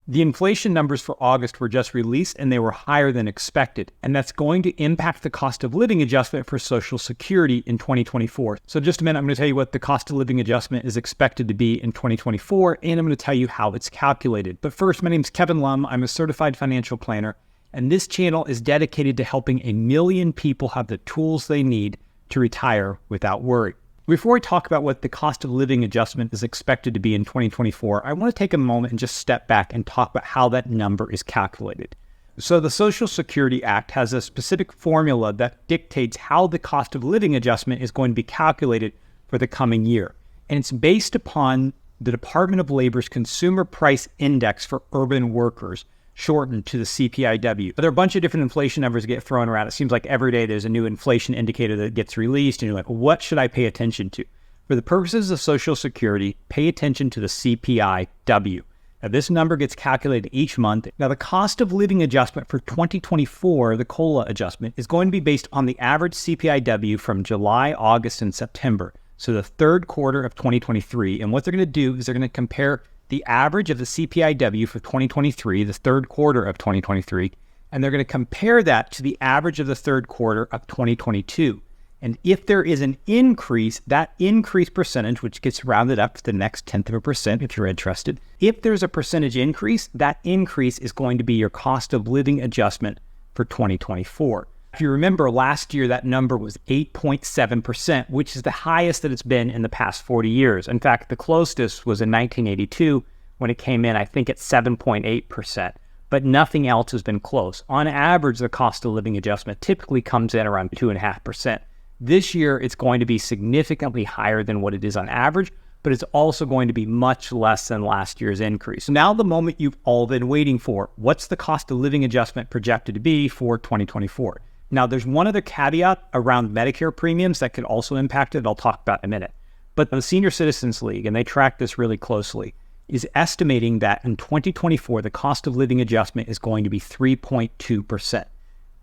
The inflation numbers for August were just released and they were higher than expected, and that's going to impact the cost of living adjustment for Social Security in 2024. So just a minute, I'm going to tell you what the cost of living adjustment is expected to be in 2024, and I'm going to tell you how it's calculated. But first, my name is Kevin Lum. I'm a certified financial planner, and this channel is dedicated to helping 1 million people have the tools they need to retire without worry. Before we talk about what the cost of living adjustment is expected to be in 2024, I want to take a moment and just step back and talk about how that number is calculated. So the Social Security Act has a specific formula that dictates how the cost of living adjustment is going to be calculated for the coming year. And it's based upon the Department of Labor's Consumer Price Index for urban workers, shortened to the CPIW. There are a bunch of different inflation numbers that get thrown around. It seems like every day there's a new inflation indicator that gets released, and you're like, what should I pay attention to? For the purposes of Social Security, pay attention to the CPIW. Now, this number gets calculated each month. Now, the cost of living adjustment for 2024, the COLA adjustment, is going to be based on the average CPIW from July, August, and September. So the third quarter of 2023. And what they're going to do is they're going to compare the average of the CPIW for 2023, the third quarter of 2023, and they're going to compare that to the average of the third quarter of 2022. And if there is an increase, that increase percentage, which gets rounded up to the next 0.1% if you're interested, if there's a percentage increase, that increase is going to be your cost of living adjustment for 2024. If you remember, last year, that number was 8.7%, which is the highest that it's been in the past 40 years. In fact, the closest was in 1982 when it came in, I think, at 7.8%, but nothing else has been close. On average, the cost of living adjustment typically comes in around 2.5%. This year, it's going to be significantly higher than what it is on average, but it's also going to be much less than last year's increase. So now the moment you've all been waiting for, what's the cost of living adjustment projected to be for 2024? Now, there's one other caveat around Medicare premiums that could also impact it. I'll talk about in a minute. But the Senior Citizens League, and they track this really closely, is estimating that in 2024, the cost of living adjustment is going to be 3.2%.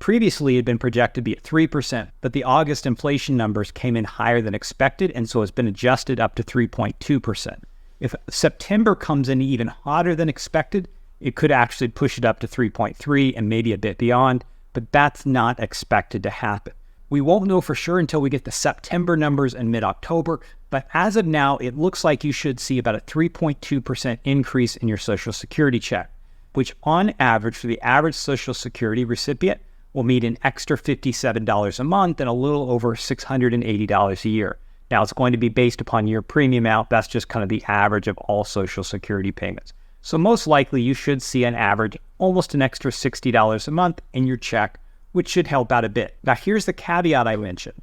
Previously, it had been projected to be at 3%, but the August inflation numbers came in higher than expected, and so it's been adjusted up to 3.2%. If September comes in even hotter than expected, it could actually push it up to 3.3 and maybe a bit beyond, but that's not expected to happen. We won't know for sure until we get the September numbers in mid-October, but as of now, it looks like you should see about a 3.2% increase in your Social Security check, which on average for the average Social Security recipient will mean an extra $57 a month and a little over $680 a year. Now, it's going to be based upon your premium amount. That's just kind of the average of all Social Security payments. So most likely you should see an average almost an extra $60 a month in your check, which should help out a bit. Now, here's the caveat I mentioned.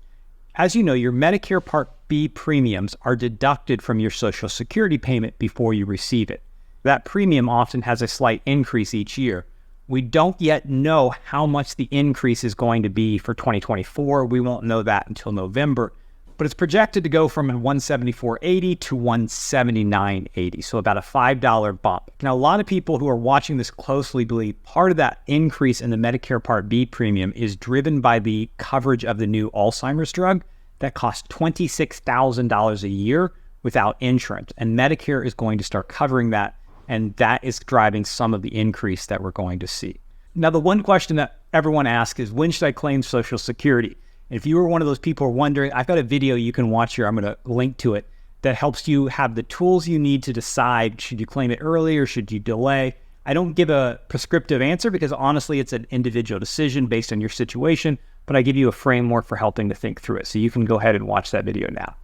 As you know, your Medicare Part B premiums are deducted from your Social Security payment before you receive it. That premium often has a slight increase each year. We don't yet know how much the increase is going to be for 2024. We won't know that until November. But it's projected to go from $174.80 to $179.80, so about a $5 bump. Now, a lot of people who are watching this closely believe part of that increase in the Medicare Part B premium is driven by the coverage of the new Alzheimer's drug that costs $26,000 a year without insurance, and Medicare is going to start covering that, and that is driving some of the increase that we're going to see. Now, the one question that everyone asks is, when should I claim Social Security? If you were one of those people who are wondering, I've got a video you can watch here, I'm going to link to it, that helps you have the tools you need to decide, should you claim it early or should you delay? I don't give a prescriptive answer because honestly, it's an individual decision based on your situation, but I give you a framework for helping to think through it. So you can go ahead and watch that video now.